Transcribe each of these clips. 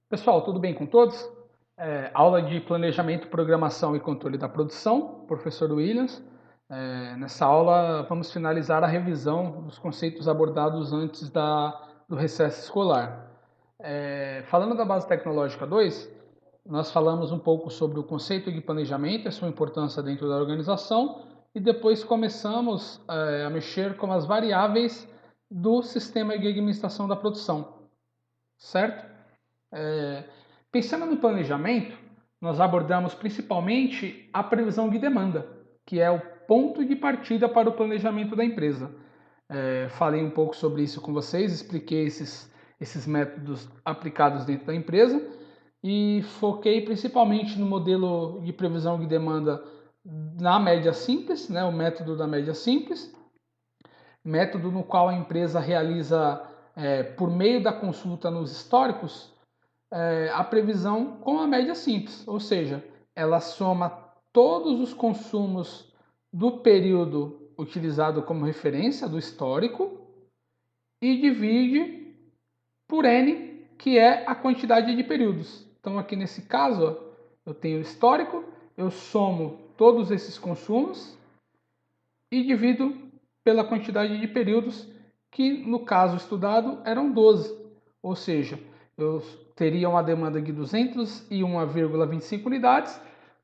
Pessoal, tudo bem com todos? Aula de Planejamento, Programação e Controle da Produção, professor Williams. Nessa aula vamos finalizar a revisão dos conceitos abordados antes do recesso escolar. Falando da base tecnológica 2, nós falamos um pouco sobre o conceito de planejamento e a sua importância dentro da organização e depois começamos a mexer com as variáveis do sistema de administração da produção, certo? É, Pensando no planejamento, nós abordamos principalmente a previsão de demanda, que é o ponto de partida para o planejamento da empresa. Falei um pouco sobre isso com vocês, expliquei esses métodos aplicados dentro da empresa e foquei principalmente no modelo de previsão de demanda na média simples, né, o método da média simples, método no qual a empresa realiza, por meio da consulta nos históricos, a previsão com a média simples, ou seja, ela soma todos os consumos do período utilizado como referência, do histórico, e divide por N, que é a quantidade de períodos. Então, aqui nesse caso, ó, eu tenho o histórico, eu somo todos esses consumos e divido pela quantidade de períodos, que no caso estudado eram 12, ou seja, eu teria uma demanda de 201,25 unidades.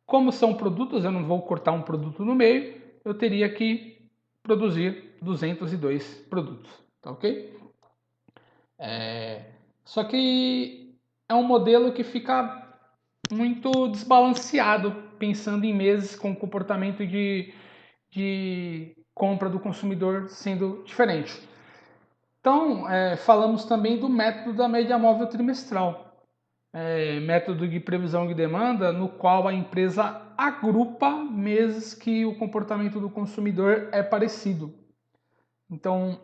Como são produtos, eu não vou cortar um produto no meio, eu teria que produzir 202 produtos, tá ok? Só que é um modelo que fica muito desbalanceado, pensando em meses com comportamento de compra do consumidor sendo diferente. Então, falamos também do método da média móvel trimestral, método de previsão de demanda, no qual a empresa agrupa meses que o comportamento do consumidor é parecido. Então,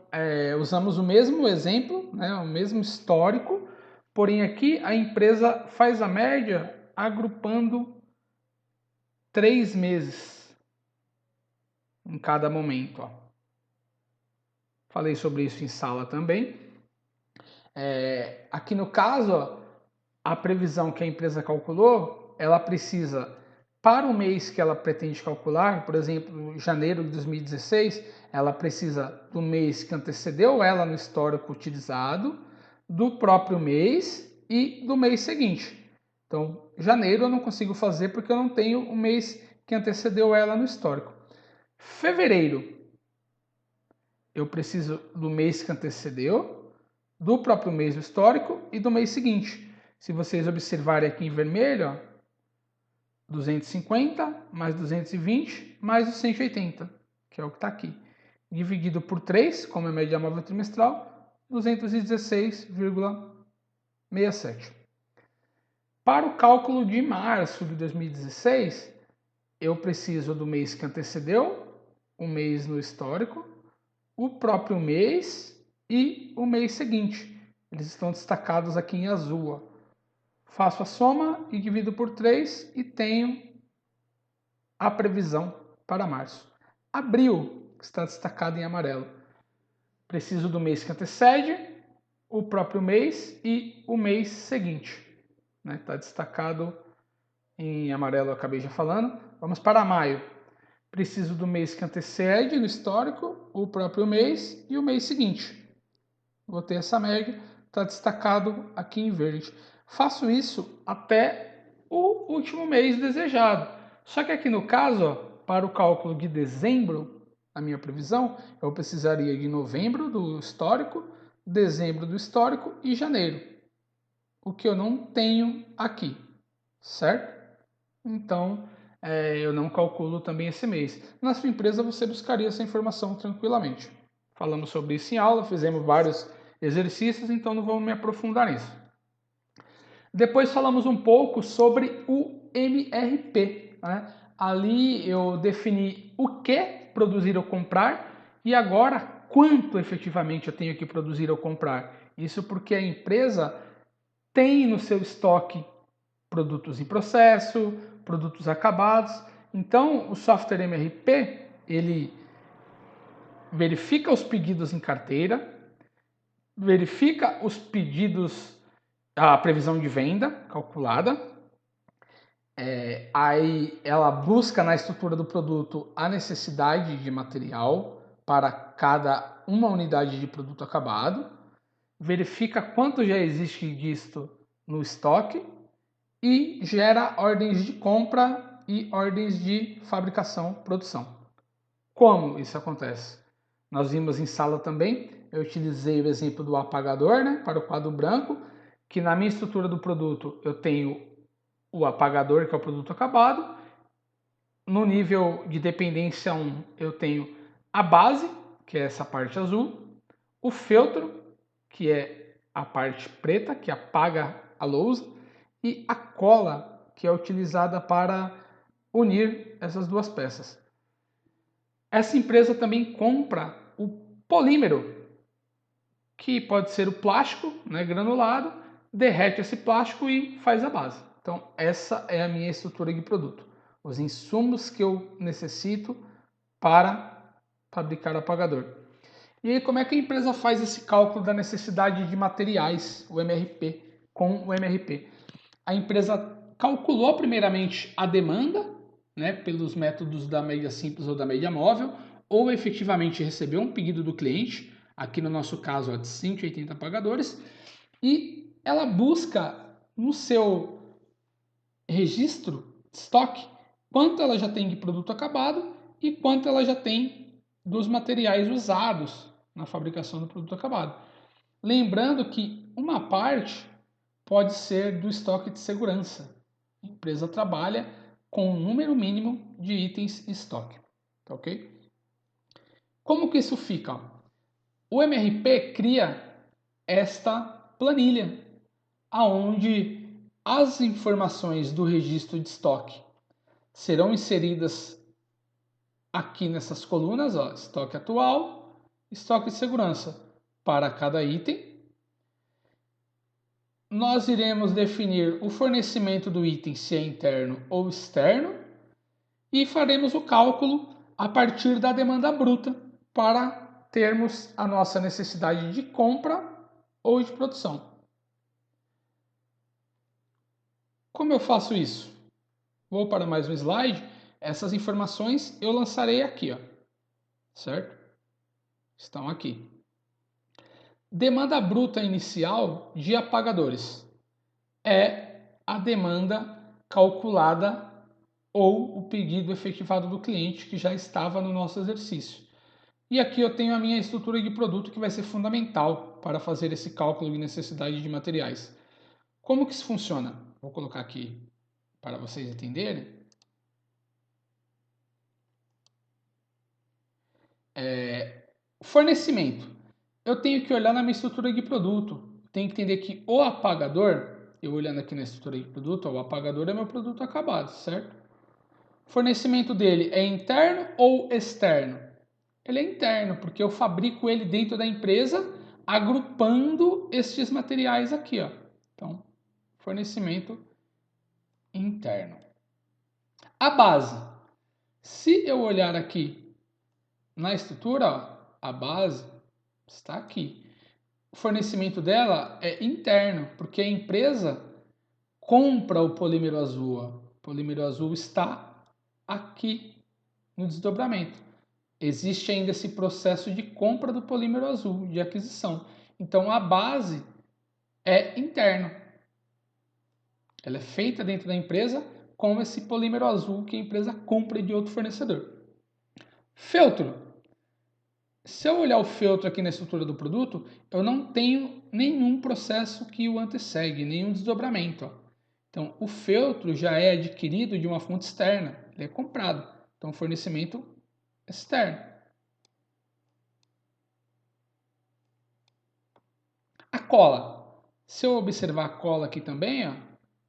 usamos o mesmo exemplo, né, o mesmo histórico, porém aqui a empresa faz a média agrupando 3 meses em cada momento. Ó. Falei sobre isso em sala também. Aqui no caso, ó, a previsão que a empresa calculou, ela precisa, para o mês que ela pretende calcular, por exemplo, janeiro de 2016, ela precisa do mês que antecedeu ela no histórico utilizado, do próprio mês e do mês seguinte. Então, janeiro eu não consigo fazer porque eu não tenho o mês que antecedeu ela no histórico. Fevereiro, eu preciso do mês que antecedeu, do próprio mês histórico e do mês seguinte. Se vocês observarem aqui em vermelho, ó, 250 mais 220 mais os 180, que é o que está aqui. Dividido por 3, como é a média móvel trimestral, 216,67. Para o cálculo de março de 2016, eu preciso do mês que antecedeu, o mês no histórico, o próprio mês e o mês seguinte. Eles estão destacados aqui em azul. Ó. Faço a soma e divido por 3 e tenho a previsão para março. Abril, que está destacado em amarelo. Preciso do mês que antecede, o próprio mês e o mês seguinte. Está destacado em amarelo, eu acabei já falando. Vamos para maio. Preciso do mês que antecede no histórico, o próprio mês e o mês seguinte. Vou ter essa média, está destacado aqui em verde. Faço isso até o último mês desejado. Só que aqui no caso, ó, para o cálculo de dezembro, a minha previsão, eu precisaria de novembro do histórico, dezembro do histórico e janeiro. O que eu não tenho aqui, certo? Então, eu não calculo também esse mês. Na sua empresa, você buscaria essa informação tranquilamente. Falamos sobre isso em aula, fizemos vários exercícios, então não vamos me aprofundar nisso. Depois falamos um pouco sobre o MRP. Né? Ali eu defini o que produzir ou comprar e agora quanto efetivamente eu tenho que produzir ou comprar. Isso porque a empresa tem no seu estoque produtos em processo, produtos acabados. Então, o software MRP, ele verifica os pedidos em carteira, verifica os pedidos a previsão de venda calculada. Aí ela busca na estrutura do produto a necessidade de material para cada uma unidade de produto acabado, verifica quanto já existe disto no estoque e gera ordens de compra e ordens de fabricação, produção. Como isso acontece? Nós vimos em sala também, eu utilizei o exemplo do apagador, né, para o quadro branco, que na minha estrutura do produto eu tenho o apagador, que é o produto acabado. No nível de dependência 1, eu tenho a base, que é essa parte azul, o feltro, que é a parte preta, que apaga a lousa, e a cola, que é utilizada para unir essas duas peças. Essa empresa também compra o polímero, que pode ser o plástico, né, granulado, derrete esse plástico e faz a base. Então, essa é a minha estrutura de produto. Os insumos que eu necessito para fabricar o apagador. E aí, como é que a empresa faz esse cálculo da necessidade de materiais, o MRP, com o MRP? A empresa calculou primeiramente a demanda, né, pelos métodos da média simples ou da média móvel, ou efetivamente recebeu um pedido do cliente, aqui no nosso caso de 180 apagadores, e ela busca no seu registro de estoque quanto ela já tem de produto acabado e quanto ela já tem dos materiais usados na fabricação do produto acabado. Lembrando que uma parte pode ser do estoque de segurança. A empresa trabalha com um número mínimo de itens em estoque. Tá ok? Como que isso fica? O MRP cria esta planilha, aonde as informações do registro de estoque serão inseridas aqui nessas colunas, ó, estoque atual, estoque de segurança para cada item. Nós iremos definir o fornecimento do item, se é interno ou externo, e faremos o cálculo a partir da demanda bruta para termos a nossa necessidade de compra ou de produção. Como eu faço isso? Vou para mais um slide. Essas informações eu lançarei aqui, ó, certo? Estão aqui. Demanda bruta inicial de apagadores é a demanda calculada ou o pedido efetivado do cliente que já estava no nosso exercício. E aqui eu tenho a minha estrutura de produto que vai ser fundamental para fazer esse cálculo de necessidade de materiais. Como que isso funciona? Vou colocar aqui para vocês entenderem. Fornecimento. Eu tenho que olhar na minha estrutura de produto. Tenho que entender que o apagador, eu olhando aqui na estrutura de produto, o apagador é meu produto acabado, certo? O fornecimento dele é interno ou externo? Ele é interno, porque eu fabrico ele dentro da empresa, agrupando estes materiais aqui, ó. Então, fornecimento interno. A base. Se eu olhar aqui na estrutura, ó, a base está aqui. O fornecimento dela é interno, porque a empresa compra o polímero azul. Ó. O polímero azul está aqui no desdobramento. Existe ainda esse processo de compra do polímero azul, de aquisição. Então a base é interna. Ela é feita dentro da empresa com esse polímero azul que a empresa compra de outro fornecedor. Feltro. Se eu olhar o feltro aqui na estrutura do produto, eu não tenho nenhum processo que o antecede, nenhum desdobramento. Ó. Então, o feltro já é adquirido de uma fonte externa, ele é comprado. Então, fornecimento externo. A cola. Se eu observar a cola aqui também, ó,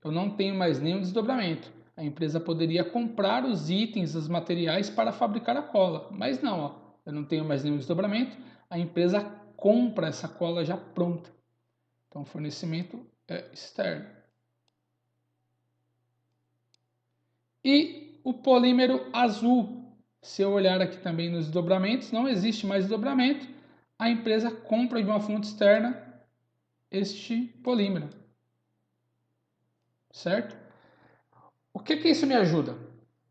eu não tenho mais nenhum desdobramento. A empresa poderia comprar os itens, os materiais para fabricar a cola, mas não, ó, eu não tenho mais nenhum desdobramento. A empresa compra essa cola já pronta. Então, fornecimento é externo. E o polímero azul. Se eu olhar aqui também nos desdobramentos, não existe mais desdobramento. A empresa compra de uma fonte externa este polímero. certo? O que isso me ajuda?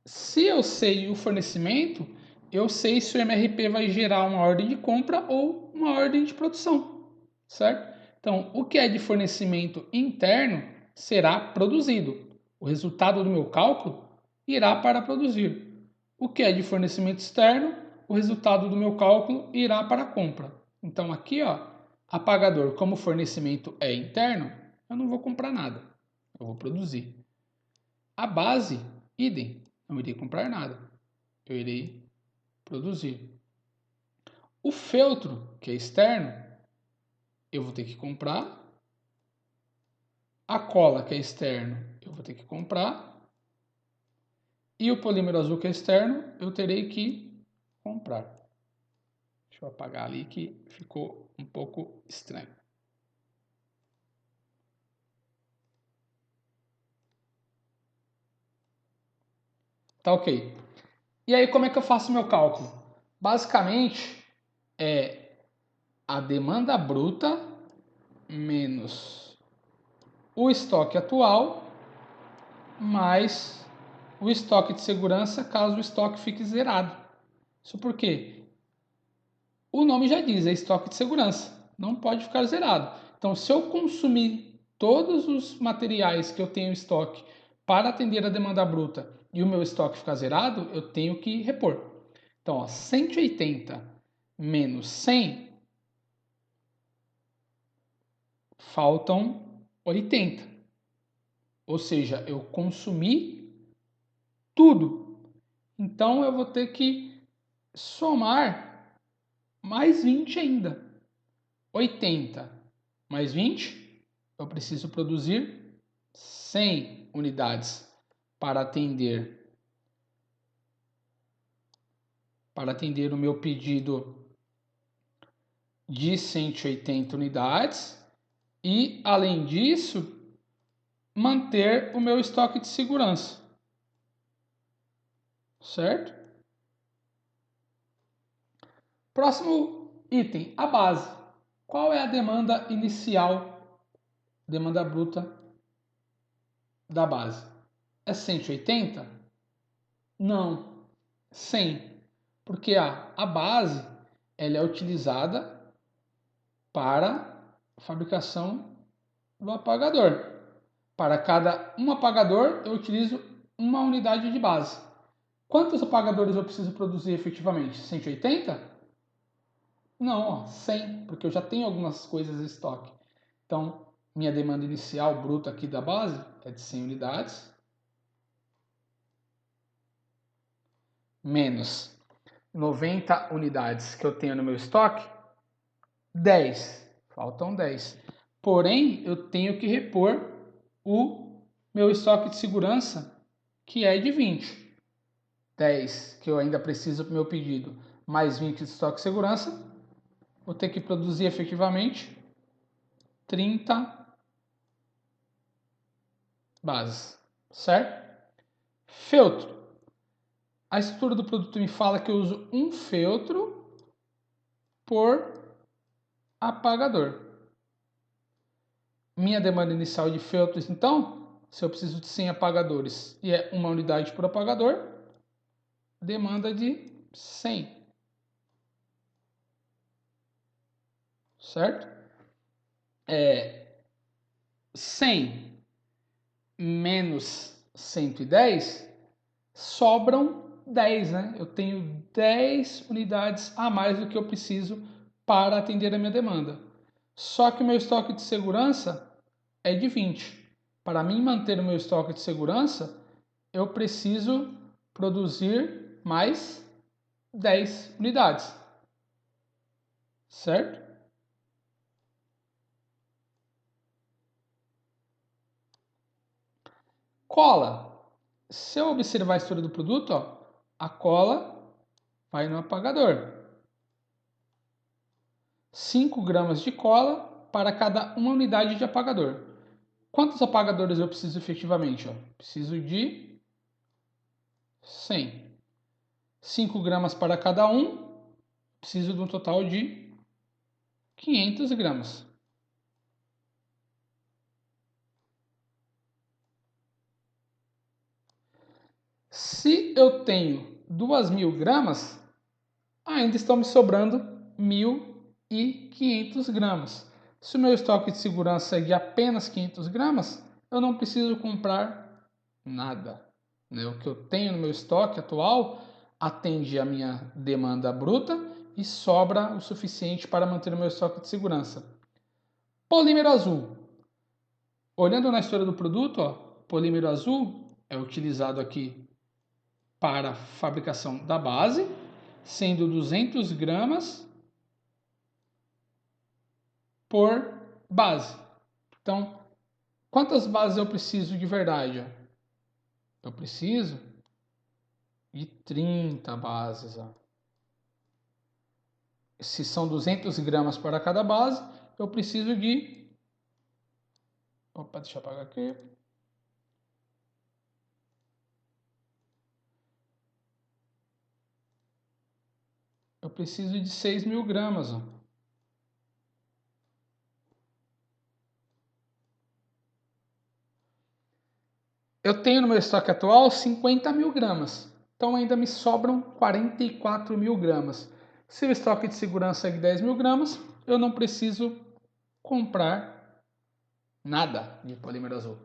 Se eu sei o fornecimento, eu sei se o MRP vai gerar uma ordem de compra ou uma ordem de produção, certo? Então, o que é de fornecimento interno será produzido. O resultado do meu cálculo irá para produzir. O que é de fornecimento externo, o resultado do meu cálculo irá para a compra. Então, aqui, ó, apagador, como o fornecimento é interno, eu não vou comprar nada, eu vou produzir. A base, idem, não irei comprar nada, eu irei produzir. O feltro, que é externo, eu vou ter que comprar. A cola, que é externo, eu vou ter que comprar. E o polímero azul, que é externo, eu terei que comprar. Deixa eu apagar ali que ficou um pouco estranho. Tá ok. E aí, como é que eu faço meu cálculo? Basicamente, é a demanda bruta menos o estoque atual mais o estoque de segurança caso o estoque fique zerado. Isso porque o nome já diz, é estoque de segurança. Não pode ficar zerado. Então, se eu consumir todos os materiais que eu tenho em estoque para atender a demanda bruta e o meu estoque ficar zerado, eu tenho que repor. Então, ó, 180 menos 100, faltam 80. Ou seja, eu consumi tudo. Então, eu vou ter que somar mais 20 ainda. 80 mais 20, eu preciso produzir 100 unidades para atender o meu pedido de 180 unidades e, além disso, manter o meu estoque de segurança. Certo? Próximo item, a base. Qual é a demanda inicial, demanda bruta da base? É 180? Não, 100. Porque a base ela é utilizada para a fabricação do apagador. Para cada um apagador, eu utilizo uma unidade de base. Quantos apagadores eu preciso produzir efetivamente? 180? Não, ó, 100, porque eu já tenho algumas coisas em estoque. Então, minha demanda inicial bruta aqui da base é de 100 unidades, menos 90 unidades que eu tenho no meu estoque, 10. Faltam 10. Porém, eu tenho que repor o meu estoque de segurança, que é de 20. 10 que eu ainda preciso para o meu pedido, mais 20 de estoque de segurança, vou ter que produzir efetivamente 30 bases, certo? Feltro. A estrutura do produto me fala que eu uso um feltro por apagador. Minha demanda inicial de feltros, então, se eu preciso de 100 apagadores e é uma unidade por apagador, demanda de 100. Certo? 100 menos 110, sobram 10, né? Eu tenho 10 unidades a mais do que eu preciso para atender a minha demanda. Só que o meu estoque de segurança é de 20. Para mim manter o meu estoque de segurança, eu preciso produzir mais 10 unidades. Certo? Cola. Se eu observar a história do produto, ó, a cola vai no apagador. 5 gramas de cola para cada uma unidade de apagador. Quantos apagadores eu preciso efetivamente? Ó? Preciso de 100. 5 gramas para cada um, preciso de um total de 500 gramas. Se eu tenho 2.000 gramas, ainda estão me sobrando 1.500 gramas. Se o meu estoque de segurança é de apenas 500 gramas, eu não preciso comprar nada. O que eu tenho no meu estoque atual atende a minha demanda bruta e sobra o suficiente para manter o meu estoque de segurança. Polímero azul. Olhando na história do produto, polímero azul é utilizado aqui para a fabricação da base, sendo 200 gramas por base. Então, quantas bases eu preciso de verdade? Eu preciso de 30 bases. Se são 200 gramas para cada base, eu preciso de... Opa, deixa eu apagar aqui. Eu preciso de 6.000 gramas. Eu tenho no meu estoque atual 50.000 gramas. Então ainda me sobram 44.000 gramas. Se o estoque de segurança é de 10.000 gramas, eu não preciso comprar nada de polímero azul.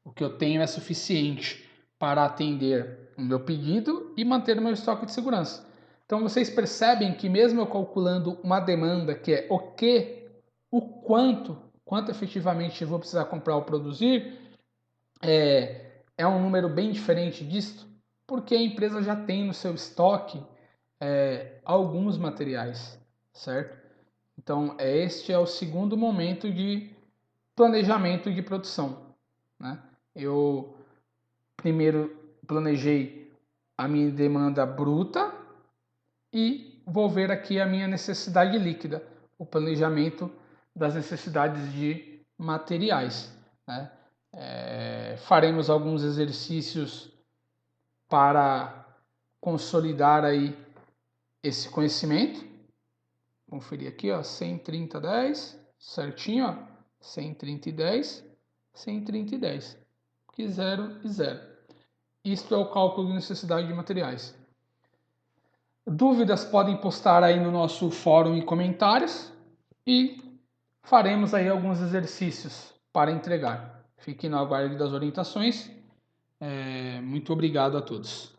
O que eu tenho é suficiente para atender o meu pedido e manter o meu estoque de segurança. Então vocês percebem que mesmo eu calculando uma demanda que é quanto efetivamente eu vou precisar comprar ou produzir, é um número bem diferente disto, porque a empresa já tem no seu estoque alguns materiais, certo? Então este é o segundo momento de planejamento de produção, né? Eu primeiro planejei a minha demanda bruta e vou ver aqui a minha necessidade líquida, o planejamento das necessidades de materiais, né? Faremos alguns exercícios para consolidar aí esse conhecimento. Conferir aqui, 100, 30, 10, certinho, 100, 30 e 10, 100, 30 e 10, que 0 e 0. Isto é o cálculo de necessidade de materiais. Dúvidas podem postar aí no nosso fórum e comentários e faremos aí alguns exercícios para entregar. Fiquem no aguardo das orientações. Muito obrigado a todos.